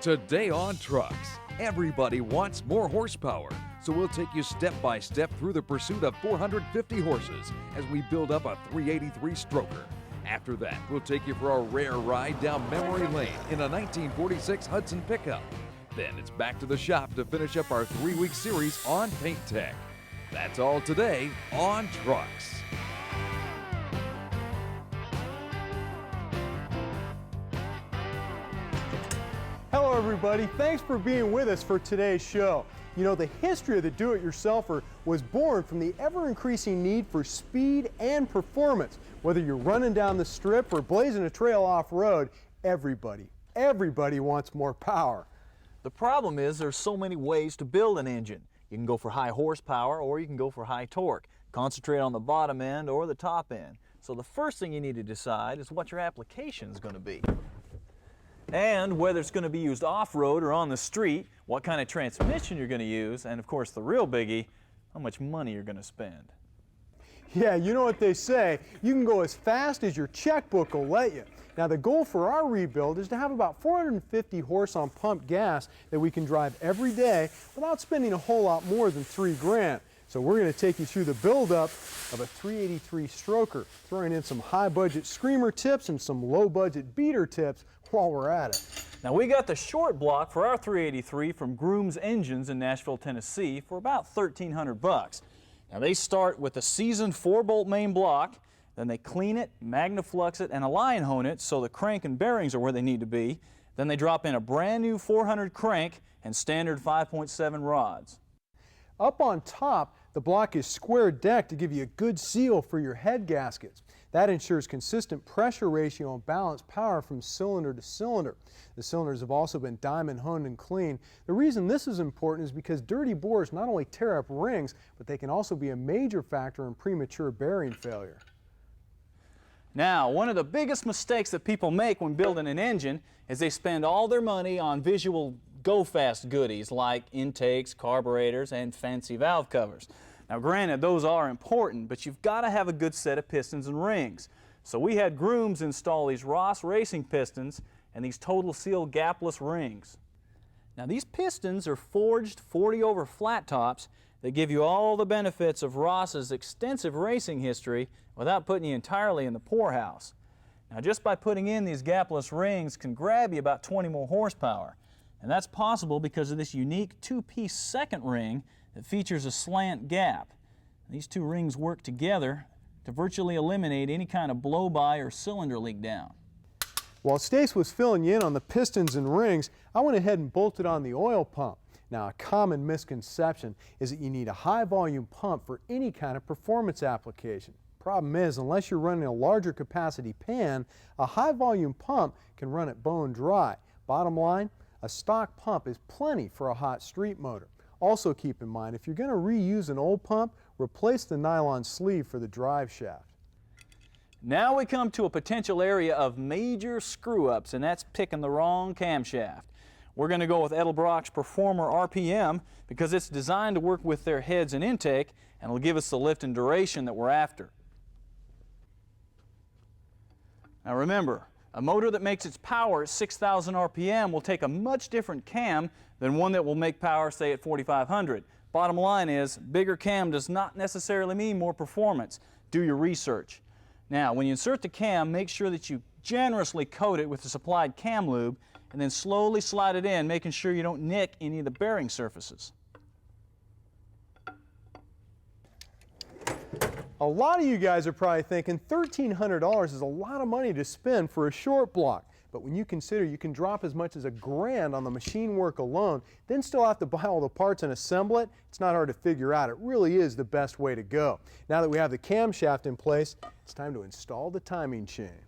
Today on Trucks, everybody wants more horsepower, so we'll take you step by step through the pursuit of 450 horses as we build up a 383 stroker. After that, we'll take you for a rare ride down memory lane in a 1946 Hudson pickup. Then it's back to the shop to finish up our 3-week series on paint tech. That's all today on Trucks. Hello everybody, thanks for being with us for today's show. You know, the history of the do-it-yourselfer was born from the ever-increasing need for speed and performance. Whether you're running down the strip or blazing a trail off-road, everybody wants more power. The problem is there's so many ways to build an engine. You can go for high horsepower or you can go for high torque. Concentrate on the bottom end or the top end. So the first thing you need to decide is what your application is going to be. And whether it's going to be used off-road or on the street, what kind of transmission you're going to use, and of course the real biggie, how much money you're going to spend. Yeah, you know what they say, you can go as fast as your checkbook will let you. Now the goal for our rebuild is to have about 450 horse on pump gas that we can drive every day without spending a whole lot more than $3 grand. So we're going to take you through the buildup of a 383 stroker, throwing in some high budget screamer tips and some low budget beater tips while we're at it. Now we got the short block for our 383 from Groom's Engines in Nashville, Tennessee for about $1,300. Now they start with a seasoned 4-bolt main block, then they clean it, magnaflux it, and align hone it so the crank and bearings are where they need to be. Then they drop in a brand new 400 crank and standard 5.7 rods. Up on top, the block is square decked to give you a good seal for your head gaskets. That ensures consistent pressure ratio and balanced power from cylinder to cylinder. The cylinders have also been diamond honed and cleaned. The reason this is important is because dirty bores not only tear up rings, but they can also be a major factor in premature bearing failure. Now, one of the biggest mistakes that people make when building an engine is they spend all their money on visual go-fast goodies like intakes, carburetors, and fancy valve covers. Now granted, those are important, but you've got to have a good set of pistons and rings. So we had Grooms install these Ross racing pistons and these total seal gapless rings. Now these pistons are forged 40-over flat tops that give you all the benefits of Ross's extensive racing history without putting you entirely in the poorhouse. Now just by putting in these gapless rings can grab you about 20 more horsepower. And that's possible because of this unique 2-piece second ring that features a slant gap. These two rings work together to virtually eliminate any kind of blow-by or cylinder leak down. While Stace was filling you in on the pistons and rings, I went ahead and bolted on the oil pump. Now, a common misconception is that you need a high-volume pump for any kind of performance application. Problem is, unless you're running a larger capacity pan, a high-volume pump can run it bone dry. Bottom line, a stock pump is plenty for a hot street motor. Also keep in mind, if you're going to reuse an old pump, replace the nylon sleeve for the drive shaft. Now we come to a potential area of major screw-ups, and that's picking the wrong camshaft. We're going to go with Edelbrock's Performer RPM because it's designed to work with their heads and intake, and it'll give us the lift and duration that we're after. Now remember, a motor that makes its power at 6,000 RPM will take a much different cam than one that will make power, say, at 4,500. Bottom line is, bigger cam does not necessarily mean more performance. Do your research. Now, when you insert the cam, make sure that you generously coat it with the supplied cam lube and then slowly slide it in, making sure you don't nick any of the bearing surfaces. A lot of you guys are probably thinking $1,300 is a lot of money to spend for a short block. But when you consider you can drop as much as $1 grand on the machine work alone, then still have to buy all the parts and assemble it, it's not hard to figure out. It really is the best way to go. Now that we have the camshaft in place, it's time to install the timing chain.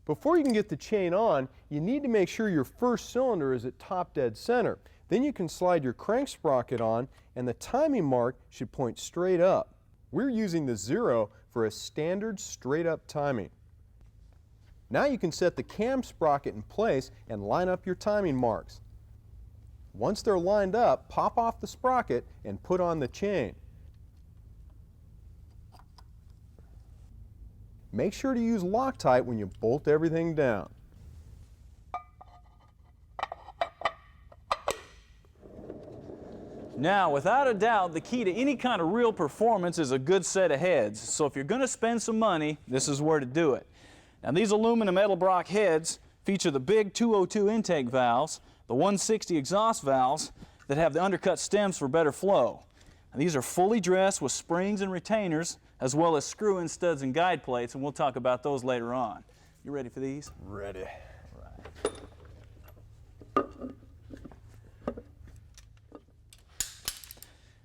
Before you can get the chain on, you need to make sure your first cylinder is at top dead center. Then you can slide your crank sprocket on and the timing mark should point straight up. We're using the 0 for a standard straight up timing. Now you can set the cam sprocket in place and line up your timing marks. Once they're lined up, pop off the sprocket and put on the chain. Make sure to use Loctite when you bolt everything down. Now, without a doubt, the key to any kind of real performance is a good set of heads. So if you're going to spend some money, this is where to do it. Now, these aluminum Edelbrock heads feature the big 202 intake valves, the 160 exhaust valves that have the undercut stems for better flow. Now, these are fully dressed with springs and retainers, as well as screw-in studs and guide plates, and we'll talk about those later on. You ready for these? Ready.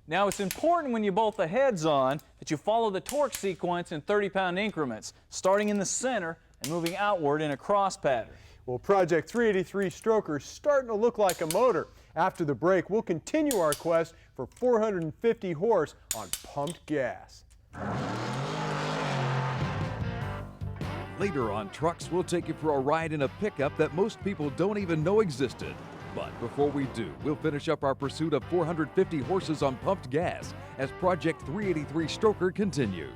Now, it's important when you bolt the heads on that you follow the torque sequence in 30-pound increments, starting in the center and moving outward in a cross pattern. Well, Project 383 stroker is starting to look like a motor. After the break, we'll continue our quest for 450 horse on pumped gas. Later on Trucks, we'll take you for a ride in a pickup that most people don't even know existed. But before we do, we'll finish up our pursuit of 450 horses on pumped gas as Project 383 stroker continues.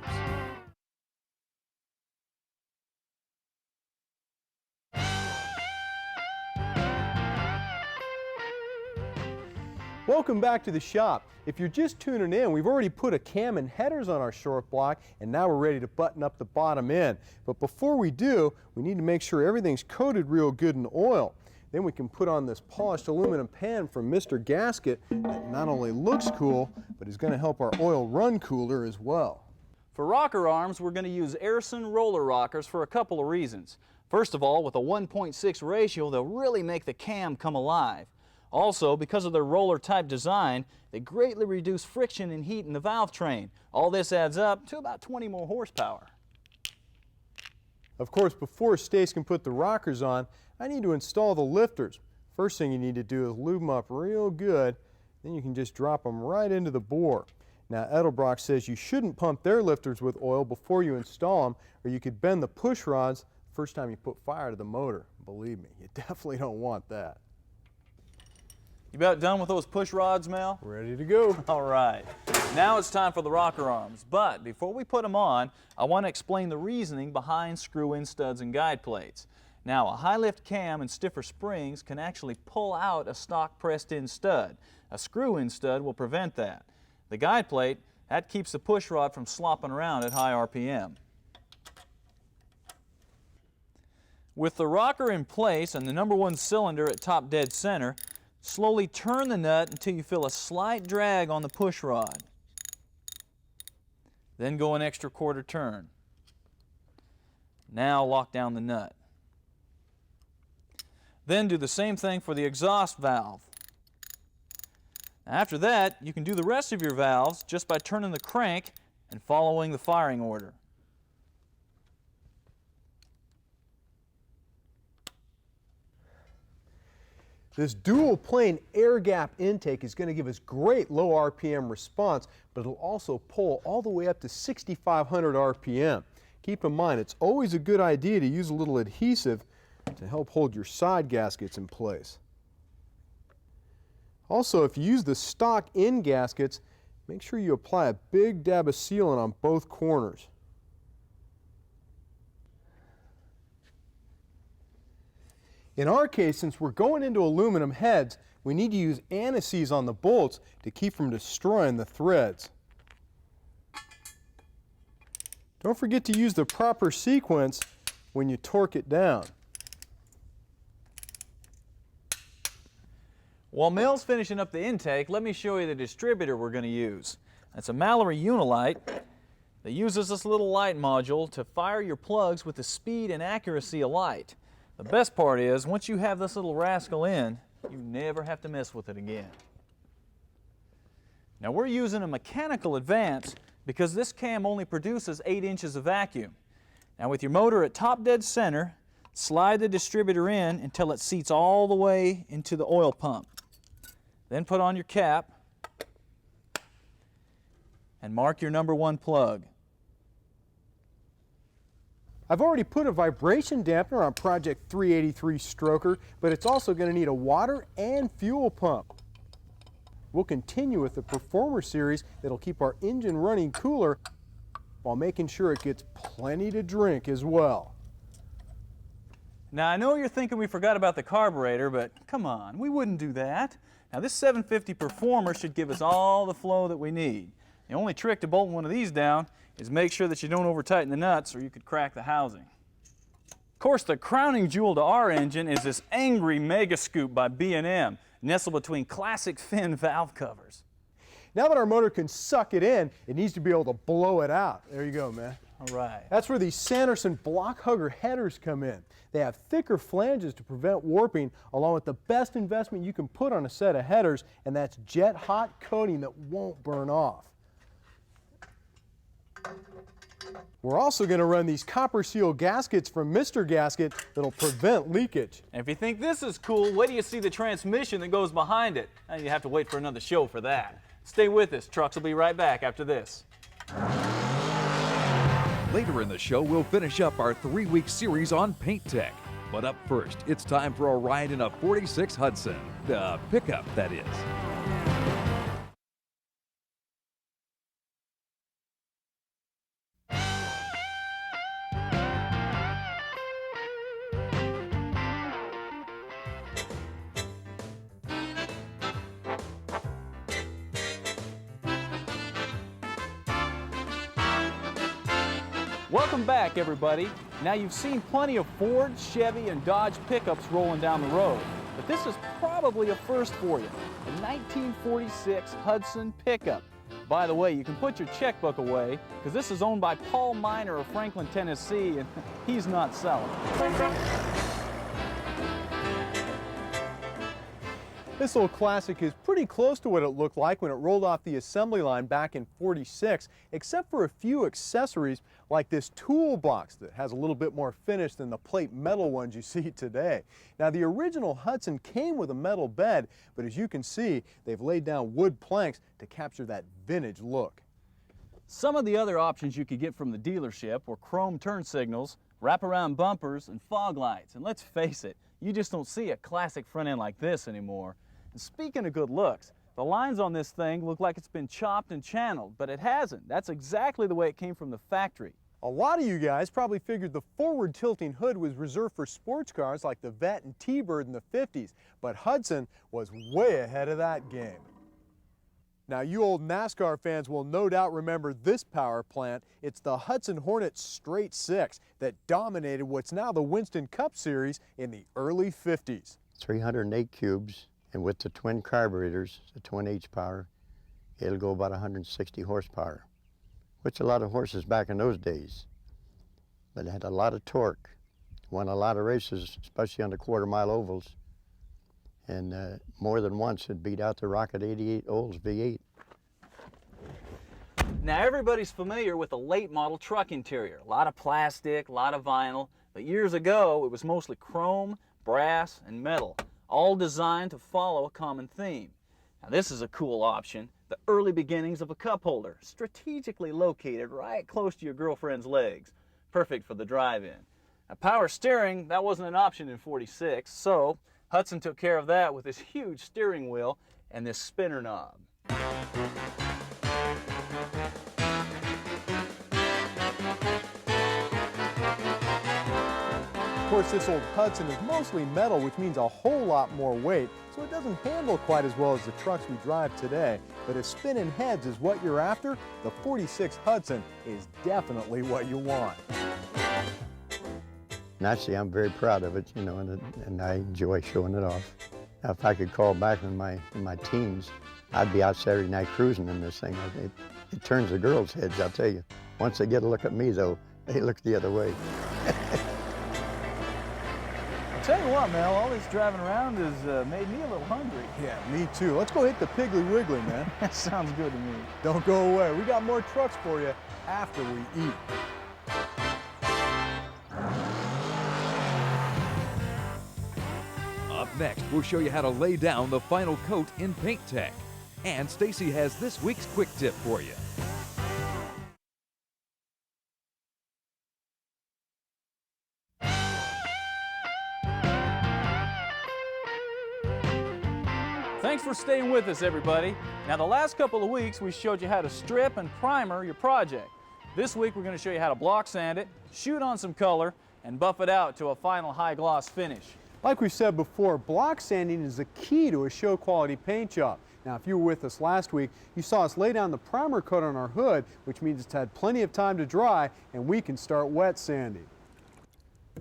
Welcome back to the shop. If you're just tuning in, we've already put a cam and headers on our short block, and now we're ready to button up the bottom end. But before we do, we need to make sure everything's coated real good in oil. Then we can put on this polished aluminum pan from Mr. Gasket that not only looks cool, but is going to help our oil run cooler as well. For rocker arms, we're going to use Airson roller rockers for a couple of reasons. First of all, with a 1.6 ratio, they'll really make the cam come alive. Also, because of their roller type design, they greatly reduce friction and heat in the valve train. All this adds up to about 20 more horsepower. Of course, before Stace can put the rockers on, I need to install the lifters. First thing you need to do is lube them up real good, then you can just drop them right into the bore. Now, Edelbrock says you shouldn't pump their lifters with oil before you install them, or you could bend the push rods the first time you put fire to the motor. Believe me, you definitely don't want that. You about done with those push rods, Mel? Ready to go. All right. Now it's time for the rocker arms. But before we put them on, I want to explain the reasoning behind screw-in studs and guide plates. Now, a high-lift cam and stiffer springs can actually pull out a stock pressed-in stud. A screw-in stud will prevent that. The guide plate, that keeps the push rod from slopping around at high RPM. With the rocker in place and the #1 cylinder at top dead center, slowly turn the nut until you feel a slight drag on the push rod. Then go an extra quarter turn. Now lock down the nut. Then do the same thing for the exhaust valve. After that, you can do the rest of your valves just by turning the crank and following the firing order. This dual plane air gap intake is going to give us great low RPM response, but it'll also pull all the way up to 6,500 RPM. Keep in mind, it's always a good idea to use a little adhesive to help hold your side gaskets in place. Also, if you use the stock in gaskets, make sure you apply a big dab of sealant on both corners. In our case, since we're going into aluminum heads, we need to use anti-seize on the bolts to keep from destroying the threads. Don't forget to use the proper sequence when you torque it down. While Mel's finishing up the intake, let me show you the distributor we're going to use. It's a Mallory Unilight that uses this little light module to fire your plugs with the speed and accuracy of light. The best part is, once you have this little rascal in, you never have to mess with it again. Now we're using a mechanical advance because this cam only produces 8 inches of vacuum. Now with your motor at top dead center, slide the distributor in until it seats all the way into the oil pump. Then put on your cap and mark your #1 plug. I've already put a vibration dampener on Project 383 stroker, but it's also going to need a water and fuel pump. We'll continue with the Performer series that'll keep our engine running cooler while making sure it gets plenty to drink as well. Now I know you're thinking we forgot about the carburetor, but come on, we wouldn't do that. Now this 750 Performer should give us all the flow that we need. The only trick to bolting one of these down is make sure that you don't over tighten the nuts or you could crack the housing. Of course, the crowning jewel to our engine is this Angry Mega Scoop by B&M, nestled between classic fin valve covers. Now that our motor can suck it in, it needs to be able to blow it out. There you go, man. All right. That's where these Sanderson block hugger headers come in. They have thicker flanges to prevent warping, along with the best investment you can put on a set of headers, and that's jet hot coating that won't burn off. We're also going to run these copper seal gaskets from Mr. Gasket that'll prevent leakage. And if you think this is cool, wait till you see the transmission that goes behind it. And you have to wait for another show for that. Stay with us. Trucks will be right back after this. Later in the show, we'll finish up our 3-week series on paint tech. But up first, it's time for a ride in a 46 Hudson. The pickup, that is. Welcome back, everybody. Now you've seen plenty of Ford, Chevy, and Dodge pickups rolling down the road, but this is probably a first for you, the 1946 Hudson pickup. By the way, you can put your checkbook away because this is owned by Paul Miner of Franklin, Tennessee, and he's not selling. This old classic is pretty close to what it looked like when it rolled off the assembly line back in '46, except for a few accessories like this toolbox that has a little bit more finish than the plate metal ones you see today. Now, the original Hudson came with a metal bed, but as you can see, they've laid down wood planks to capture that vintage look. Some of the other options you could get from the dealership were chrome turn signals, wraparound bumpers, and fog lights. And let's face it, you just don't see a classic front end like this anymore. And speaking of good looks, the lines on this thing look like it's been chopped and channeled, but it hasn't. That's exactly the way it came from the factory. A lot of you guys probably figured the forward tilting hood was reserved for sports cars like the Vet and T-Bird in the 50s, but Hudson was way ahead of that game. Now, you old NASCAR fans will no doubt remember this power plant. It's the Hudson Hornet Straight 6 that dominated what's now the Winston Cup Series in the early 50s. 308 cubes, and with the twin carburetors, the twin H-power, it'll go about 160 horsepower, which a lot of horses back in those days. But it had a lot of torque, won a lot of races, especially on the quarter-mile ovals, and more than once it beat out the Rocket 88 Olds V8. Now everybody's familiar with the late model truck interior. A lot of plastic, a lot of vinyl, but years ago it was mostly chrome, brass, and metal, all designed to follow a common theme. Now this is a cool option, the early beginnings of a cup holder, strategically located right close to your girlfriend's legs, perfect for the drive-in. Now power steering, that wasn't an option in '46, so Hudson took care of that with this huge steering wheel and this spinner knob. Of course, this old Hudson is mostly metal, which means a whole lot more weight, so it doesn't handle quite as well as the trucks we drive today. But if spinning heads is what you're after, the '46 Hudson is definitely what you want. Naturally, I'm very proud of it, you know, and I enjoy showing it off. Now, if I could call back in my teens, I'd be out Saturday night cruising in this thing. It turns the girls' heads, I'll tell you. Once they get a look at me, though, they look the other way. I'll tell you what, Mel, all this driving around has made me a little hungry. Yeah, me too. Let's go hit the Piggly Wiggly, man. That sounds good to me. Don't go away. We got more trucks for you after we eat. Up next, we'll show you how to lay down the final coat in paint tech. And Stacey has this week's quick tip for you. Thanks for staying with us, everybody. Now, the last couple of weeks, we showed you how to strip and primer your project. This week, we're going to show you how to block sand it, shoot on some color, and buff it out to a final high gloss finish. Like we said before, block sanding is the key to a show quality paint job. Now, if you were with us last week, you saw us lay down the primer coat on our hood, which means it's had plenty of time to dry and we can start wet sanding.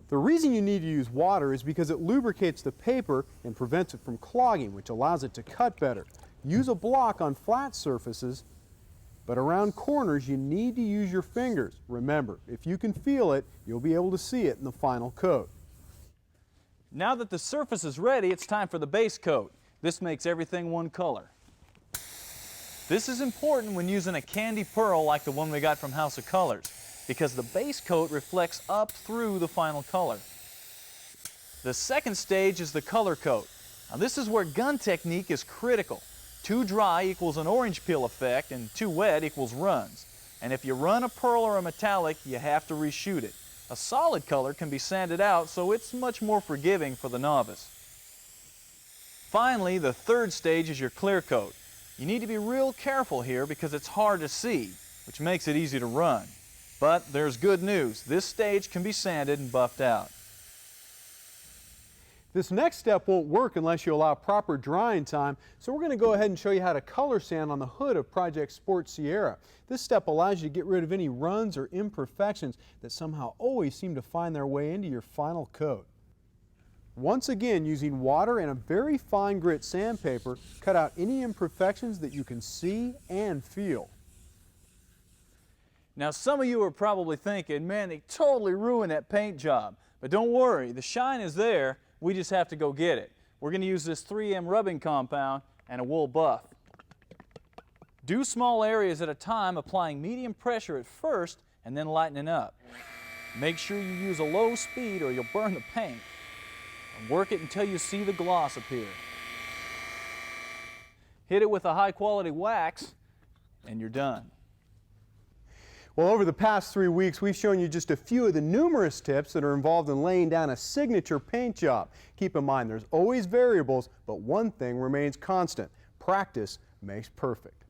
The reason you need to use water is because it lubricates the paper and prevents it from clogging, which allows it to cut better. Use a block on flat surfaces, but around corners you need to use your fingers. Remember, if you can feel it, you'll be able to see it in the final coat. Now that the surface is ready, it's time for the base coat. This makes everything one color. This is important when using a candy pearl like the one we got from House of Colors, because the base coat reflects up through the final color. The second stage is the color coat. Now this is where gun technique is critical. Too dry equals an orange peel effect and too wet equals runs. And if you run a pearl or a metallic, you have to reshoot it. A solid color can be sanded out, so it's much more forgiving for the novice. Finally, the third stage is your clear coat. You need to be real careful here because it's hard to see, which makes it easy to run. But there's good news. This stage can be sanded and buffed out. This next step won't work unless you allow proper drying time, so we're going to go ahead and show you how to color sand on the hood of Project Sport Sierra. This step allows you to get rid of any runs or imperfections that somehow always seem to find their way into your final coat. Once again, using water and a very fine grit sandpaper, cut out any imperfections that you can see and feel. Now some of you are probably thinking, man, they totally ruined that paint job. But don't worry, the shine is there. We just have to go get it. We're going to use this 3M rubbing compound and a wool buff. Do small areas at a time, applying medium pressure at first and then lightening up. Make sure you use a low speed or you'll burn the paint. And work it until you see the gloss appear. Hit it with a high quality wax and you're done. Well, over the past 3 weeks, we've shown you just a few of the numerous tips that are involved in laying down a signature paint job. Keep in mind, there's always variables, but one thing remains constant. Practice makes perfect.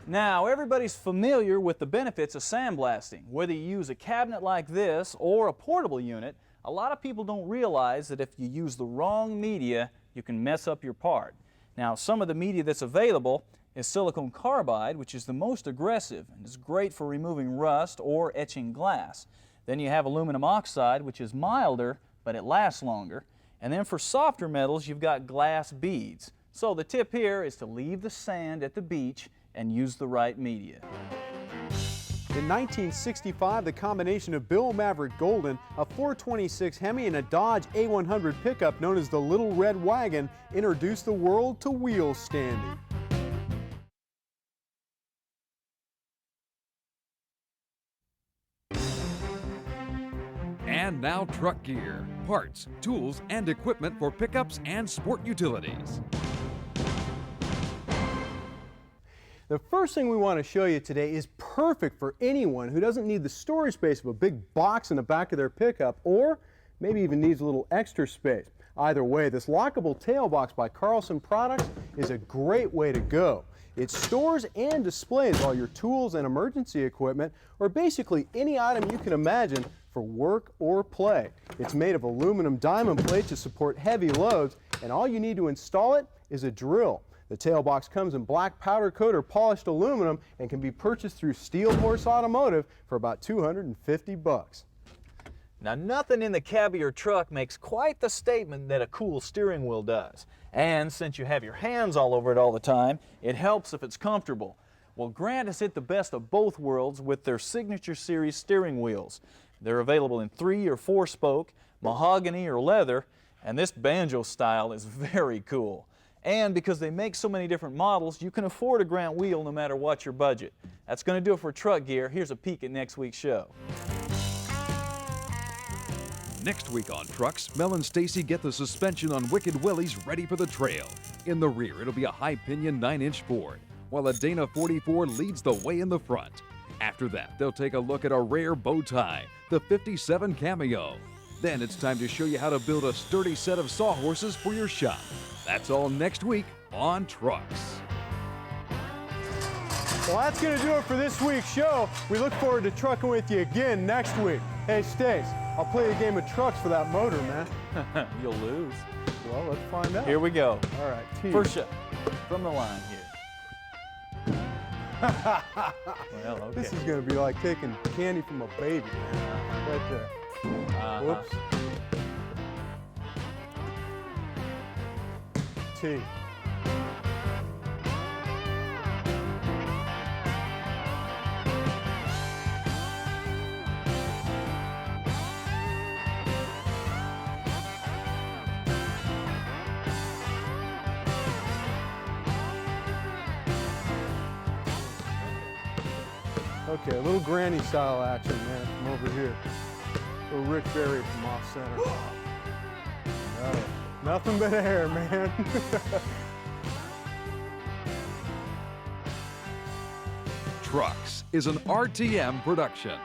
Now, everybody's familiar with the benefits of sandblasting. Whether you use a cabinet like this or a portable unit, a lot of people don't realize that if you use the wrong media, you can mess up your part. Now, some of the media that's available is silicon carbide, which is the most aggressive and is great for removing rust or etching glass. Then you have aluminum oxide, which is milder, but it lasts longer. And then for softer metals, you've got glass beads. So the tip here is to leave the sand at the beach and use the right media. In 1965, the combination of Bill Maverick Golden, a 426 Hemi, and a Dodge A100 pickup known as the Little Red Wagon introduced the world to wheel standing. And now truck gear, parts, tools, and equipment for pickups and sport utilities. The first thing we want to show you today is perfect for anyone who doesn't need the storage space of a big box in the back of their pickup, or maybe even needs a little extra space. Either way, this lockable tail box by Carlson Products is a great way to go. It stores and displays all your tools and emergency equipment, or basically any item you can imagine for work or play. It's made of aluminum diamond plate to support heavy loads, and all you need to install it is a drill. The tail box comes in black powder coat or polished aluminum and can be purchased through Steel Horse Automotive for about $250. Now, nothing in the cab of your truck makes quite the statement that a cool steering wheel does. And since you have your hands all over it all the time, it helps if it's comfortable. Well, Grant has hit the best of both worlds with their Signature Series steering wheels. They're available in 3 or 4 spoke, mahogany or leather, and this banjo style is very cool. And because they make so many different models, you can afford a Grant wheel no matter what your budget. That's going to do it for truck gear. Here's a peek at next week's show. Next week on Trucks, Mel and Stacey get the suspension on Wicked Willie's ready for the trail. In the rear, it'll be a high pinion 9-inch Ford, while a Dana 44 leads the way in the front. After that, they'll take a look at a rare bow tie, the 57 Cameo. Then it's time to show you how to build a sturdy set of sawhorses for your shop. That's all next week on Trucks. Well, that's going to do it for this week's show. We look forward to trucking with you again next week. Hey, Stace, I'll play a game of trucks for that motor, man. You'll lose. Well, let's find out. Here we go. All right, T. First shot from the line here. Well, okay. This is going to be like taking candy from a baby, man. Right there. Whoops. T. Okay, a little granny style action, man, from over here. A little Rick Berry from off center. Oh, nothing but air, man. Trucks is an RTM production.